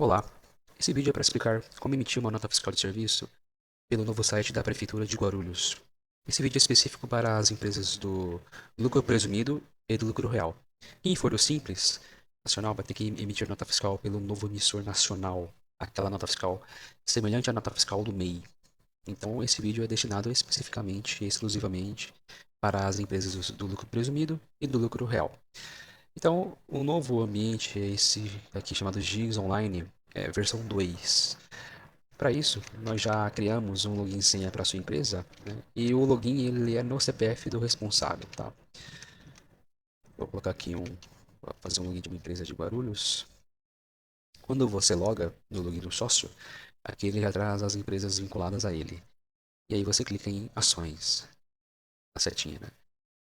Olá, esse vídeo é para explicar como emitir uma nota fiscal de serviço pelo novo site da Prefeitura de Guarulhos. Esse vídeo é específico para as empresas do lucro presumido e do lucro real. Quem for do Simples Nacional vai ter que emitir nota fiscal pelo novo emissor nacional, aquela nota fiscal semelhante à nota fiscal do MEI. Então, esse vídeo é destinado especificamente e exclusivamente para as empresas do lucro presumido e do lucro real. Então, o novo ambiente é esse aqui chamado GIS Online, versão 2. Para isso, nós já criamos um login e senha para sua empresa, né? E o login ele é no CPF do responsável, tá? Vou colocar aqui vou fazer um login de uma empresa de Guarulhos. Quando você loga no login do sócio, aqui ele já traz as empresas vinculadas a ele. E aí você clica em ações, a setinha, né?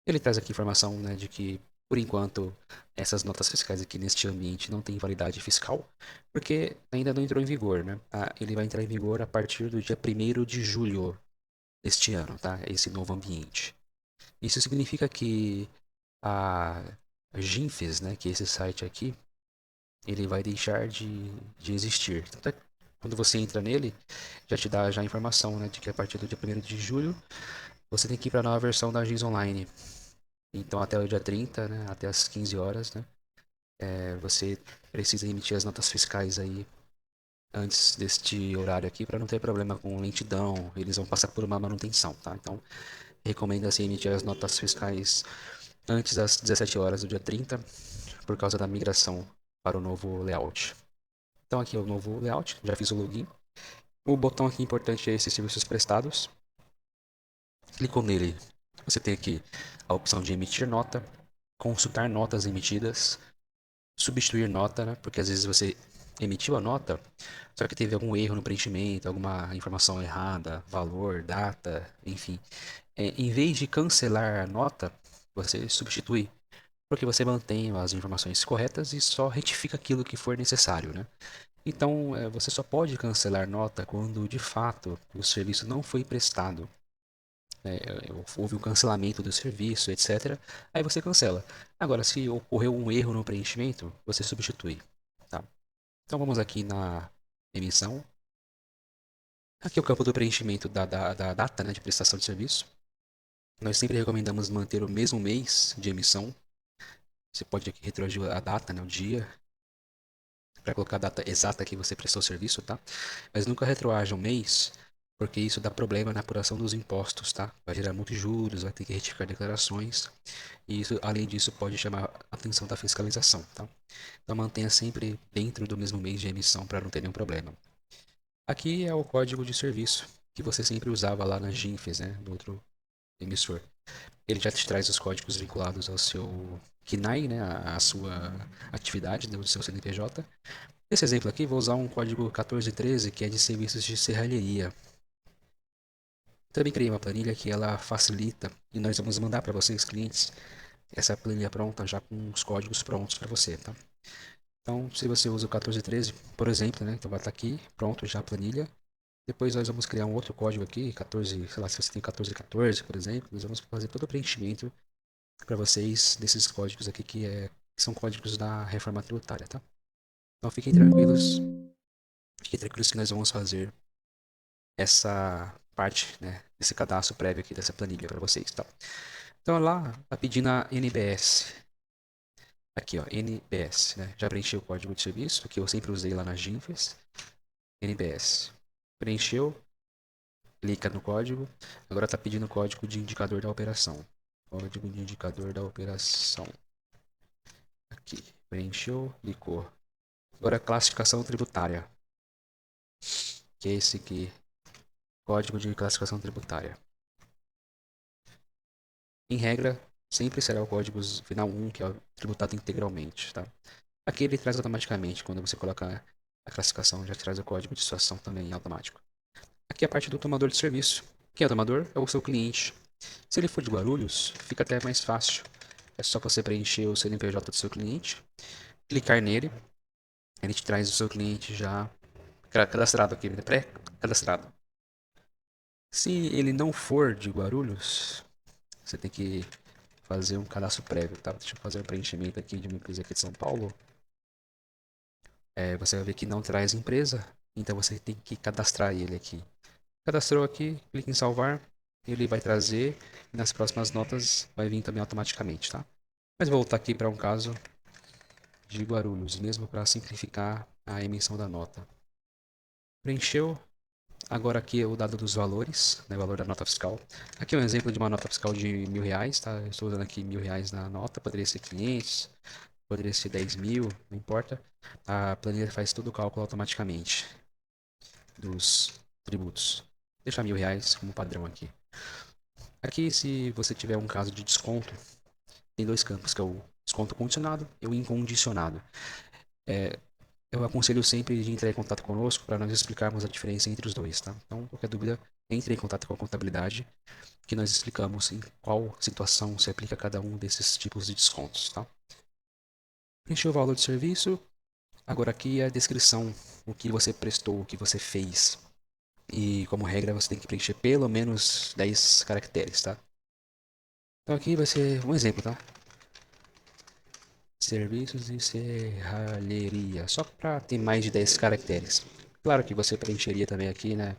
Ele traz aqui informação, né, de que, por enquanto, essas notas fiscais aqui neste ambiente não têm validade fiscal, porque ainda não entrou em vigor, né? Ele vai entrar em vigor a partir do dia 1º de julho deste ano, tá? Esse novo ambiente. Isso significa que a Ginfes, né, que é esse site aqui, ele vai deixar de existir. Então, quando você entra nele, já te dá já a informação, né, de que a partir do dia 1º de julho, você tem que ir para a nova versão da GIS Online. Então, até o dia 30, né, até as 15 horas, né, você precisa emitir as notas fiscais aí antes deste horário aqui para não ter problema com lentidão. Eles vão passar por uma manutenção, tá? Então, recomenda-se emitir as notas fiscais antes das 17 horas do dia 30 por causa da migração para o novo layout. Então, aqui é o novo layout, já fiz o login. O botão aqui importante é esses serviços prestados. Clicou nele, você tem aqui a opção de emitir nota, consultar notas emitidas, substituir nota, né? Porque às vezes você emitiu a nota, só que teve algum erro no preenchimento, alguma informação errada, valor, data, enfim. Em vez de cancelar a nota, você substitui, porque você mantém as informações corretas e só retifica aquilo que for necessário, né? Então, você só pode cancelar nota quando de fato o serviço não foi prestado, né? Houve um cancelamento do serviço, etc. Aí você cancela. Agora, se ocorreu um erro no preenchimento, você substitui. Tá? Então vamos aqui na emissão. Aqui é o campo do preenchimento da data, né, de prestação de serviço. Nós sempre recomendamos manter o mesmo mês de emissão. Você pode aqui retroagir a data, né, o dia, para colocar a data exata que você prestou o serviço, tá? Mas nunca retroaja um mês, porque isso dá problema na apuração dos impostos, tá? Vai gerar muitos juros, vai ter que retificar declarações. E isso, além disso, pode chamar a atenção da fiscalização, tá? Então mantenha sempre dentro do mesmo mês de emissão para não ter nenhum problema. Aqui é o código de serviço que você sempre usava lá na Ginfes, né, do outro emissor. Ele já te traz os códigos vinculados ao seu KNAI, né, a sua atividade do seu CNPJ. Nesse exemplo aqui, vou usar um código 1413 que é de serviços de serralheria. Também criei uma planilha que ela facilita e nós vamos mandar para vocês, clientes, essa planilha pronta já com os códigos prontos para você, tá? Então, se você usa o 1413, por exemplo, né, então vai estar aqui, pronto já a planilha. Depois nós vamos criar um outro código aqui, 14, sei lá, se você tem 1414, por exemplo, nós vamos fazer todo o preenchimento para vocês desses códigos aqui que são códigos da reforma tributária, tá? Então fiquem tranquilos que nós vamos fazer essa parte, né, desse cadastro prévio aqui dessa planilha para vocês, tá? Então lá tá pedindo a NBS. Aqui, ó, NBS, né? Já preenchi o código de serviço, que eu sempre usei lá na Ginfes. NBS. Preencheu, clica no código. Agora está pedindo o código de indicador da operação. Código de indicador da operação. Aqui. Preencheu, clicou. Agora classificação tributária. Que é esse aqui. Código de classificação tributária. Em regra, sempre será o código final 1, que é o tributado integralmente, tá? Aqui ele traz automaticamente. Quando você coloca a classificação, já traz o código de situação também automático. Aqui é a parte do tomador de serviço. Quem é o tomador? É o seu cliente. Se ele for de Guarulhos, fica até mais fácil. É só você preencher o CNPJ do seu cliente, clicar nele, ele te traz o seu cliente já cadastrado aqui, pré-cadastrado. Se ele não for de Guarulhos, você tem que fazer um cadastro prévio, tá? Deixa eu fazer um preenchimento aqui de uma empresa aqui de São Paulo. Você vai ver que não traz empresa, então você tem que cadastrar ele aqui. Cadastrou aqui, clique em salvar, ele vai trazer e nas próximas notas vai vir também automaticamente, tá? Mas vou voltar aqui para um caso de Guarulhos, mesmo para simplificar a emissão da nota. Preencheu, agora aqui é o dado dos valores, né, o valor da nota fiscal. Aqui é um exemplo de uma nota fiscal de R$ 1.000, tá? Eu estou usando aqui R$ 1.000 na nota, poderia ser 500, poderia ser 10.000, não importa. A planilha faz todo o cálculo automaticamente dos tributos. Vou deixar R$ 1.000 como padrão aqui. Aqui, se você tiver um caso de desconto, tem dois campos, que é o desconto condicionado e o incondicionado. Eu aconselho sempre de entrar em contato conosco para nós explicarmos a diferença entre os dois, tá? Então, qualquer dúvida, entre em contato com a contabilidade, que nós explicamos em qual situação se aplica cada um desses tipos de descontos, tá? Preencheu o valor do serviço, agora aqui é a descrição, o que você prestou, o que você fez. E como regra, você tem que preencher pelo menos 10 caracteres, tá? Então aqui vai ser um exemplo, tá? Serviços de serralheria, só para ter mais de 10 caracteres. Claro que você preencheria também aqui, né?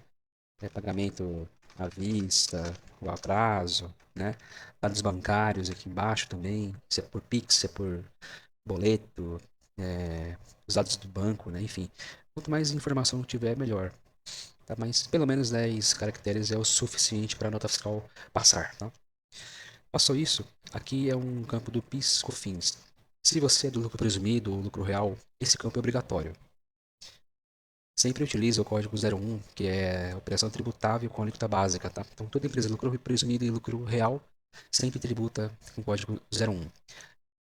Pagamento à vista, o atraso, né? Dados bancários aqui embaixo também, se é por Pix, se é por boleto, os dados do banco, né? Enfim, quanto mais informação tiver, melhor. Tá? Mas pelo menos 10 caracteres é o suficiente para a nota fiscal passar, tá? Passou isso, aqui é um campo do PIS/COFINS. Se você é do lucro presumido ou lucro real, esse campo é obrigatório. Sempre utiliza o código 01, que é operação tributável com alíquota básica, tá? Então toda empresa de lucro presumido e lucro real sempre tributa com o código 01.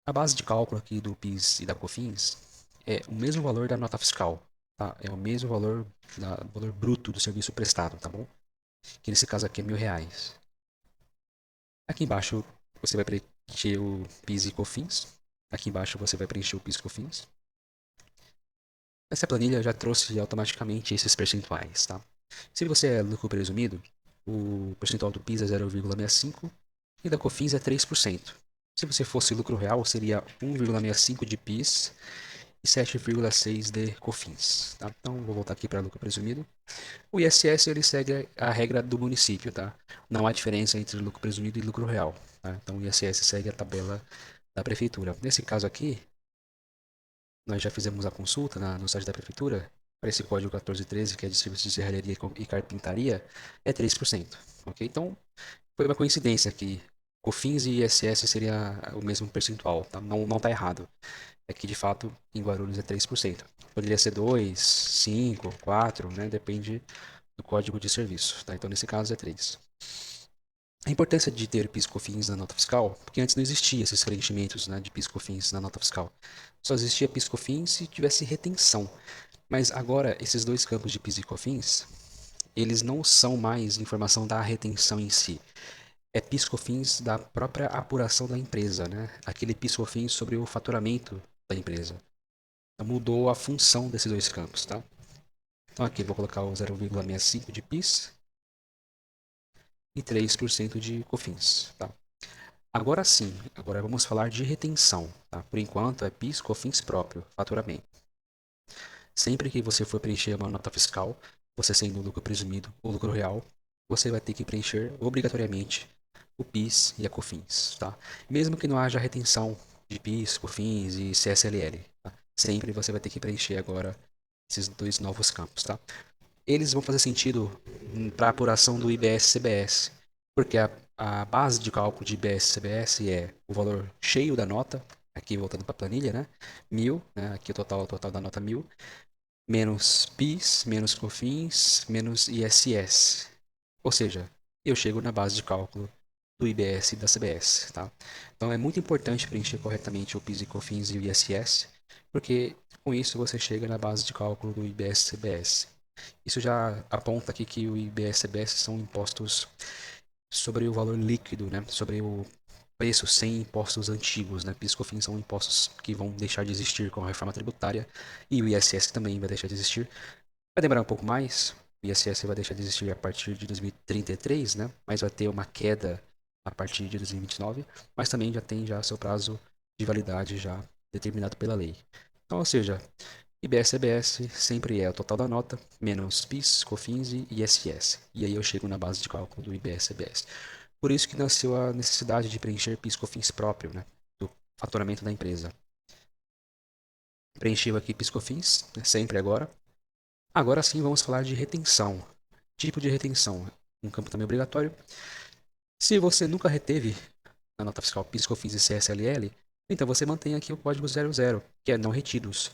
A base de cálculo aqui do PIS e da COFINS é o mesmo valor da nota fiscal, tá? É o mesmo valor, valor bruto do serviço prestado, tá bom? Que nesse caso aqui é R$ 1.000. Aqui embaixo você vai preencher o PIS e COFINS. Aqui embaixo você vai preencher o PIS e COFINS. Essa planilha já trouxe automaticamente esses percentuais, tá? Se você é lucro presumido, o percentual do PIS é 0,65 e da COFINS é 3%. Se você fosse lucro real, seria 1,65 de PIS e 7,6 de COFINS, tá? Então, vou voltar aqui para lucro presumido. O ISS ele segue a regra do município, tá? Não há diferença entre lucro presumido e lucro real, tá? Então, o ISS segue a tabela da prefeitura. Nesse caso aqui, nós já fizemos a consulta no site da prefeitura. Para esse código 1413, que é de serviços de serralheria e carpintaria, é 3%. Ok? Então, foi uma coincidência que COFINS e ISS seria o mesmo percentual. Tá? Não está errado. É que, de fato, em Guarulhos é 3%. Poderia ser 2, 5, 4, né? Depende do código de serviço. Tá? Então, nesse caso, é 3. A importância de ter PIS/COFINS na nota fiscal, porque antes não existia esses preenchimentos, né, de PIS/COFINS na nota fiscal. Só existia PIS/COFINS se tivesse retenção. Mas agora, esses dois campos de PIS e COFINS, eles não são mais informação da retenção em si. É PIS/COFINS da própria apuração da empresa, né? Aquele PIS/COFINS sobre o faturamento da empresa. Então, mudou a função desses dois campos, tá? Então aqui vou colocar o 0,65 de PIS e 3% de COFINS, tá? Agora sim, agora vamos falar de retenção, tá? Por enquanto é PIS/COFINS próprio, faturamento. Sempre que você for preencher uma nota fiscal, você sendo lucro presumido ou lucro real, você vai ter que preencher obrigatoriamente o PIS e a COFINS, tá? Mesmo que não haja retenção de PIS, COFINS e CSLL, tá? Sempre você vai ter que preencher agora esses dois novos campos, tá? Eles vão fazer sentido para a apuração do IBS-CBS, porque a base de cálculo de IBS-CBS é o valor cheio da nota, aqui voltando para a planilha, né? 1.000, né? Aqui o total da nota 1.000, menos PIS, menos COFINS, menos ISS. Ou seja, eu chego na base de cálculo do IBS e da CBS, tá? Então é muito importante preencher corretamente o PIS e COFINS e o ISS, porque com isso você chega na base de cálculo do IBS e CBS. Isso já aponta aqui que o IBS e CBS são impostos sobre o valor líquido, né? Sobre o preço sem impostos antigos, né? PIS e COFINS são impostos que vão deixar de existir com a reforma tributária e o ISS também vai deixar de existir. Vai demorar um pouco mais, o ISS vai deixar de existir a partir de 2033, né? Mas vai ter uma queda a partir de 2029, mas também já tem já seu prazo de validade já determinado pela lei. Então, ou seja, IBS-CBS sempre é o total da nota, menos PIS, COFINS e ISS. E aí eu chego na base de cálculo do IBS-CBS. Por isso que nasceu a necessidade de preencher PIS, COFINS próprio, né, do faturamento da empresa. Preencheu aqui PIS, COFINS, né, sempre agora. Agora sim vamos falar de retenção. Tipo de retenção, um campo também obrigatório. Se você nunca reteve na nota fiscal PIS, COFINS e CSLL, então você mantém aqui o código 00, que é não retidos.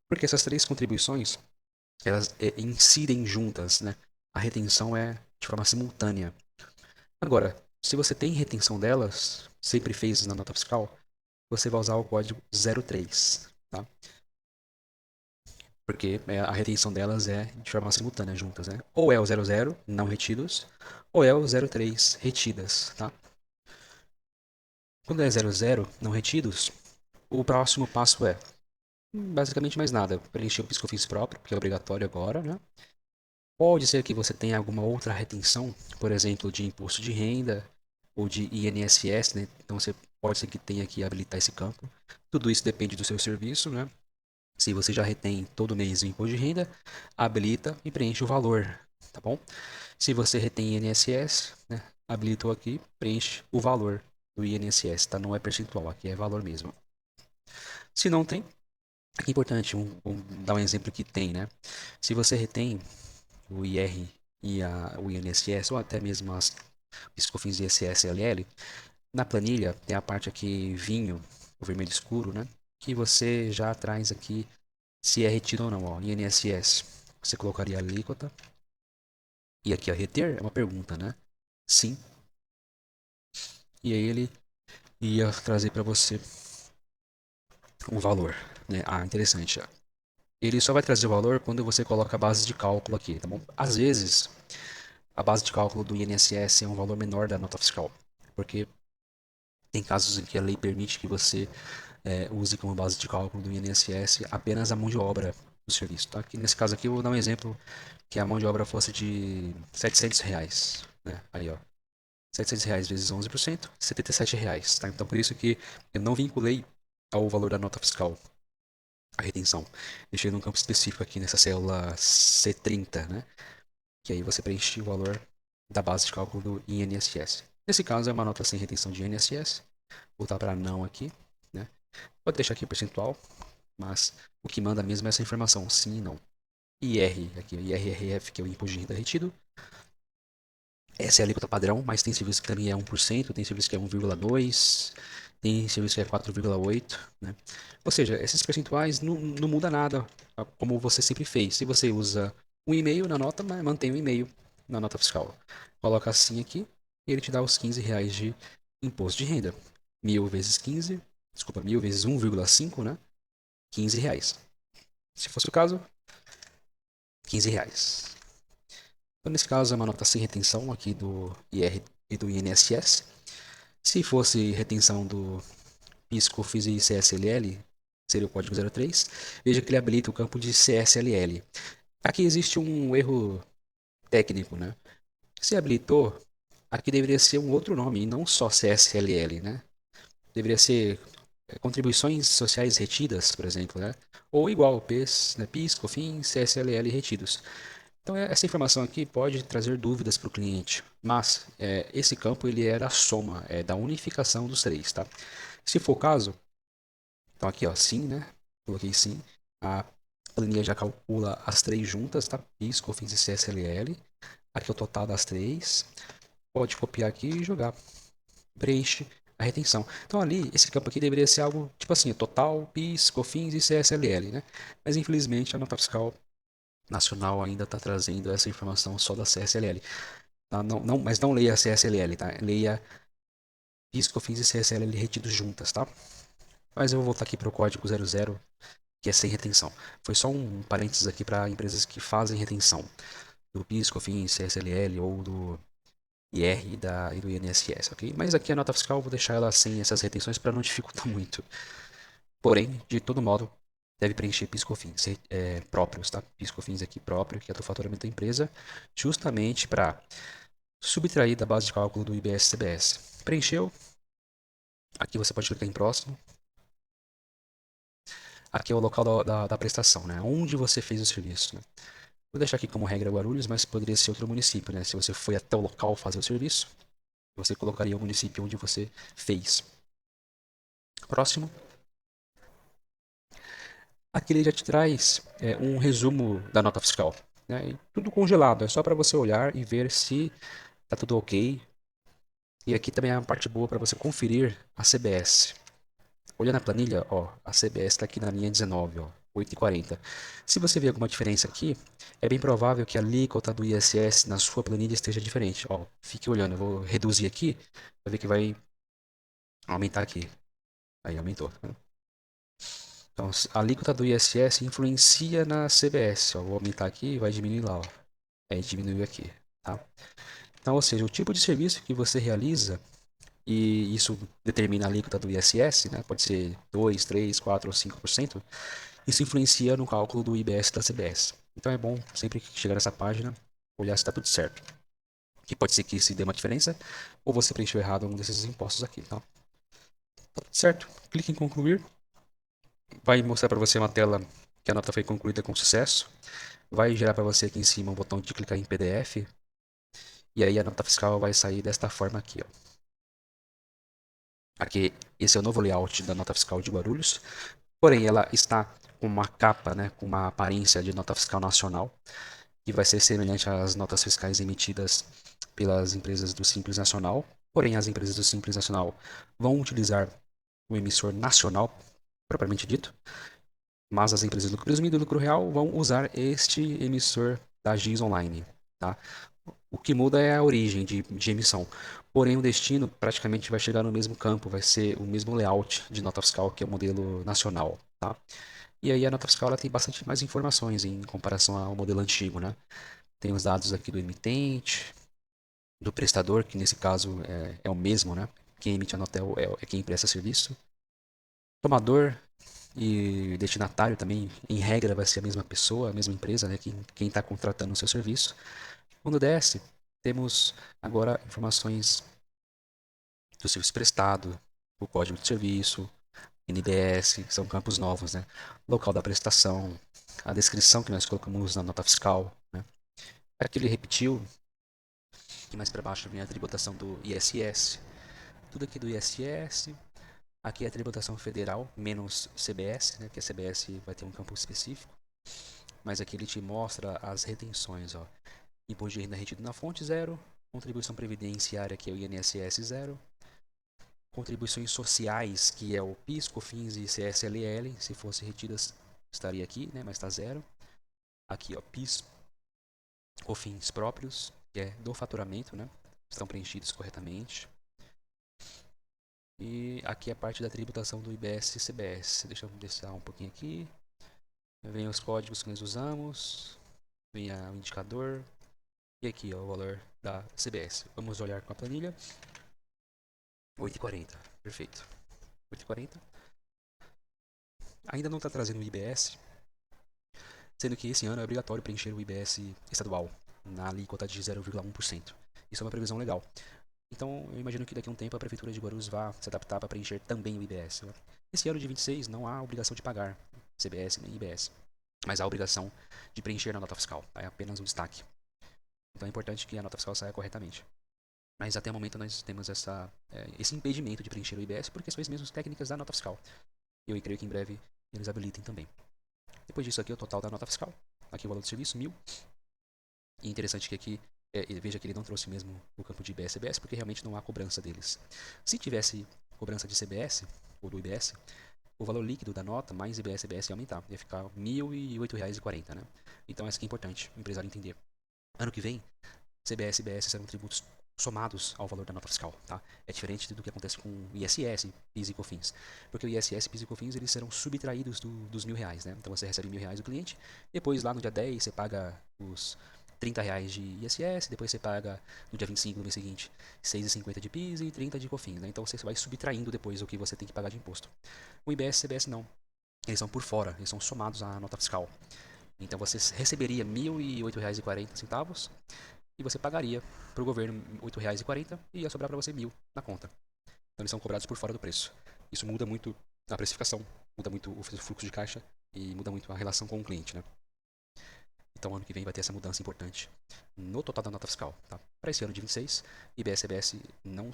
Porque essas três contribuições, elas incidem juntas, né? A retenção é de forma simultânea. Agora, se você tem retenção delas, sempre fez na nota fiscal, você vai usar o código 03, tá? Porque a retenção delas é de forma simultânea juntas, né? Ou é o 00, não retidos, ou é o 03, retidas, tá? Quando é 00, não retidos, o próximo passo é basicamente mais nada. Preencher o PIS/COFINS próprio, que é obrigatório agora, né? Pode ser que você tenha alguma outra retenção, por exemplo, de imposto de renda ou de INSS, né? Então você pode ser que tenha que habilitar esse campo. Tudo isso depende do seu serviço, né? Se você já retém todo mês o imposto de renda, habilita e preenche o valor, tá bom? Se você retém INSS, né? Habilitou aqui, preenche o valor do INSS, tá? Não é percentual, aqui é valor mesmo. Se não tem, aqui é importante, vamos dar um exemplo que tem, né? Se você retém o IR e o INSS, ou até mesmo as PIS/COFINS e ISS/LL, na planilha tem a parte aqui vinho, o vermelho escuro, né? Que você já traz aqui se é retido ou não, ó, INSS. Você colocaria a alíquota. E aqui a reter é uma pergunta, né? Sim. E aí ele ia trazer para você um valor, né? Ah, interessante. Ele só vai trazer o valor quando você coloca a base de cálculo aqui, tá bom? Às vezes, a base de cálculo do INSS é um valor menor da nota fiscal, porque tem casos em que a lei permite que você use como base de cálculo do INSS apenas a mão de obra do serviço, tá? Aqui, nesse caso aqui eu vou dar um exemplo que a mão de obra fosse de R$ 700, né? Aí, ó, R$ 700 vezes 11%, R$ 77, tá? Então por isso que eu não vinculei ao valor da nota fiscal a retenção. Deixei num campo específico aqui nessa célula C30, né? Que aí você preenche o valor da base de cálculo do INSS. Nesse caso é uma nota sem retenção de INSS. Voltar para não aqui, né? Pode deixar aqui o percentual, mas o que manda mesmo é essa informação, sim e não. IR, aqui, IRRF, que é o imposto de renda retido. Essa é a alíquota padrão, mas tem serviço que também é 1%, tem serviço que é 1,2%, tem serviço que é 4,8%, né? Ou seja, esses percentuais não muda nada, como você sempre fez. Se você usa um e-mail na nota, mantém o e-mail na nota fiscal. Coloca assim aqui e ele te dá os R$ 15 de imposto de renda. 1.000 vezes 15, desculpa, 1.000 vezes 1,5, né? R$ 15. Se fosse o caso, R$ 15. Então, nesse caso, é uma nota sem retenção aqui do IR e do INSS. Se fosse retenção do PIS, COFINS e CSLL, seria o código 03. Veja que ele habilita o campo de CSLL. Aqui existe um erro técnico, né? Se habilitou, aqui deveria ser um outro nome, e não só CSLL, né? Deveria ser contribuições sociais retidas, por exemplo, né? Ou igual, PIS, né? PIS, COFINS, CSLL retidos. Então essa informação aqui pode trazer dúvidas para o cliente, mas esse campo ele é da soma, é da unificação dos três, tá? Se for o caso, então aqui ó, sim, né? Coloquei sim. A planilha já calcula as três juntas, tá? PIS, COFINS e CSLL. Aqui é o total das três. Pode copiar aqui e jogar. Preenche a retenção. Então ali, esse campo aqui deveria ser algo tipo assim, total, PIS, COFINS e CSLL, né? Mas infelizmente a nota fiscal nacional ainda está trazendo essa informação só da CSLL. Tá? Mas não leia a CSLL, tá? Leia PIS, COFINS e CSLL retidos juntas, tá? Mas eu vou voltar aqui para o código 00, que é sem retenção. Foi só um parênteses aqui para empresas que fazem retenção do PIS, COFINS, CSLL ou do IR e do INSS, ok? Mas aqui a nota fiscal eu vou deixar ela sem essas retenções para não dificultar muito. Porém, de todo modo, deve preencher PIS/COFINS próprios, tá? PIS/COFINS aqui próprio, que é do faturamento da empresa, justamente para subtrair da base de cálculo do IBS-CBS. Preencheu? Aqui você pode clicar em próximo. Aqui é o local da prestação, né? Onde você fez o serviço, né? Vou deixar aqui como regra Guarulhos, mas poderia ser outro município, né? Se você foi até o local fazer o serviço, você colocaria o município onde você fez. Próximo. Aqui ele já te traz um resumo da nota fiscal, né? E tudo congelado, é só para você olhar e ver se tá tudo ok. E aqui também é a parte boa para você conferir a CBS. Olhando a planilha, ó, a CBS está aqui na linha 19, ó, 8,40. Se você ver alguma diferença aqui, é bem provável que a alíquota do ISS na sua planilha esteja diferente. Ó, fique olhando, eu vou reduzir aqui, para ver que vai aumentar aqui. Aí aumentou. Né? Então, a alíquota do ISS influencia na CBS. Ó, vou aumentar aqui e vai diminuir lá. Ó. Aí diminuiu aqui. Tá? Então, ou seja, o tipo de serviço que você realiza, e isso determina a alíquota do ISS, né? Pode ser 2, 3, 4 ou 5%. Isso influencia no cálculo do IBS da CBS. Então é bom sempre que chegar nessa página olhar se está tudo certo. Que pode ser que se dê uma diferença ou você preencheu errado algum desses impostos aqui, tá? Certo? Clique em concluir. Vai mostrar para você uma tela que a nota foi concluída com sucesso. Vai gerar para você aqui em cima um botão de clicar em PDF. E aí a nota fiscal vai sair desta forma aqui, ó. Aqui, esse é o novo layout da nota fiscal de Guarulhos. Porém, ela está com uma capa, né, com uma aparência de nota fiscal nacional, que vai ser semelhante às notas fiscais emitidas pelas empresas do Simples Nacional. Porém, as empresas do Simples Nacional vão utilizar o emissor nacional, propriamente dito, mas as empresas do lucro presumido e lucro real vão usar este emissor da GIS Online. Tá? O que muda é a origem de emissão. Porém, o destino praticamente vai chegar no mesmo campo, vai ser o mesmo layout de nota fiscal que é o modelo nacional. Tá? E aí a nota fiscal ela tem bastante mais informações em comparação ao modelo antigo, né? Tem os dados aqui do emitente, do prestador, que nesse caso é o mesmo, né? Quem emite a nota é quem presta serviço. Tomador e destinatário também, em regra, vai ser a mesma pessoa, a mesma empresa, né? Quem está contratando o seu serviço. Quando desce, temos agora informações do serviço prestado, o código de serviço, NDS, que são campos novos, né? Local da prestação, a descrição que nós colocamos na nota fiscal, né? Aqui ele repetiu, e mais para baixo vem a tributação do ISS. Tudo aqui do ISS. Aqui é a tributação federal, menos CBS, né? Que a CBS vai ter um campo específico. Mas aqui ele te mostra as retenções, ó. Imposto de renda retido na fonte, zero. Contribuição previdenciária, que é o INSS, zero. Contribuições sociais, que é o PIS, COFINS e CSLL. Se fossem retidas, estaria aqui, né? Mas está zero. Aqui, ó, PIS, COFINS próprios, que é do faturamento, né? Estão preenchidos corretamente. E aqui é a parte da tributação do IBS e CBS. Deixa eu descer um pouquinho aqui. Vem os códigos que nós usamos. Vem o indicador. E aqui ó, o valor da CBS. Vamos olhar com a planilha. 8,40. Perfeito. 8,40. Ainda não está trazendo o IBS. Sendo que esse ano é obrigatório preencher o IBS estadual. Na alíquota de 0,1%. Isso é uma previsão legal. Então, eu imagino que daqui a um tempo a Prefeitura de Guarulhos vá se adaptar para preencher também o IBS. Esse ano de 26 não há obrigação de pagar CBS nem IBS, mas há obrigação de preencher na nota fiscal. É apenas um destaque. Então é importante que a nota fiscal saia corretamente. Mas até o momento nós temos esse impedimento de preencher o IBS por questões mesmo técnicas da nota fiscal. E eu creio que em breve eles habilitem também. Depois disso aqui é o total da nota fiscal. Aqui o valor do serviço, 1.000. E interessante que aqui veja que ele não trouxe mesmo o campo de IBS e CBS, porque realmente não há cobrança deles. Se tivesse cobrança de CBS ou do IBS, o valor líquido da nota mais IBS e CBS ia aumentar. Ia ficar R$ 1.008,40, né? Então essa que é importante o empresário entender. Ano que vem, CBS e IBS serão tributos somados ao valor da nota fiscal, tá? É diferente do que acontece com ISS, PIS e COFINS. Porque o ISS, PIS e COFINs, eles serão subtraídos dos R$ 1.000, né? Então você recebe R$ 1.000 do cliente, depois lá no dia 10 você paga os R$ 30 de ISS, depois você paga no dia 25 do mês seguinte 6,50 de PIS e 30 de COFINS, né? Então você vai subtraindo depois o que você tem que pagar de imposto. O IBS e CBS não. Eles são por fora, eles são somados à nota fiscal. Então você receberia R$ 1.008,40 e você pagaria para o governo R$ 8,40 e ia sobrar para você 1.000 na conta. Então eles são cobrados por fora do preço. Isso muda muito a precificação muda muito o fluxo de caixa e muda muito a relação com o cliente, né? Então, ano que vem vai ter essa mudança importante no total da nota fiscal, tá? Para esse ano de 26, IBS e CBS não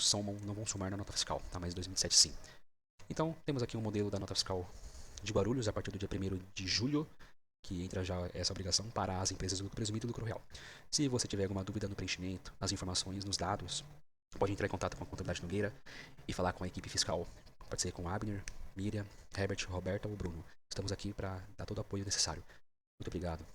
vão somar na nota fiscal, tá? Mas 2027 sim. Então, temos aqui um modelo da nota fiscal de Guarulhos a partir do dia 1º de julho, que entra já essa obrigação para as empresas do lucro presumido e lucro real. Se você tiver alguma dúvida no preenchimento, nas informações, nos dados, pode entrar em contato com a Contabilidade Nogueira e falar com a equipe fiscal. Pode ser com Abner, Miriam, Herbert, Roberta ou Bruno. Estamos aqui para dar todo o apoio necessário. Muito obrigado.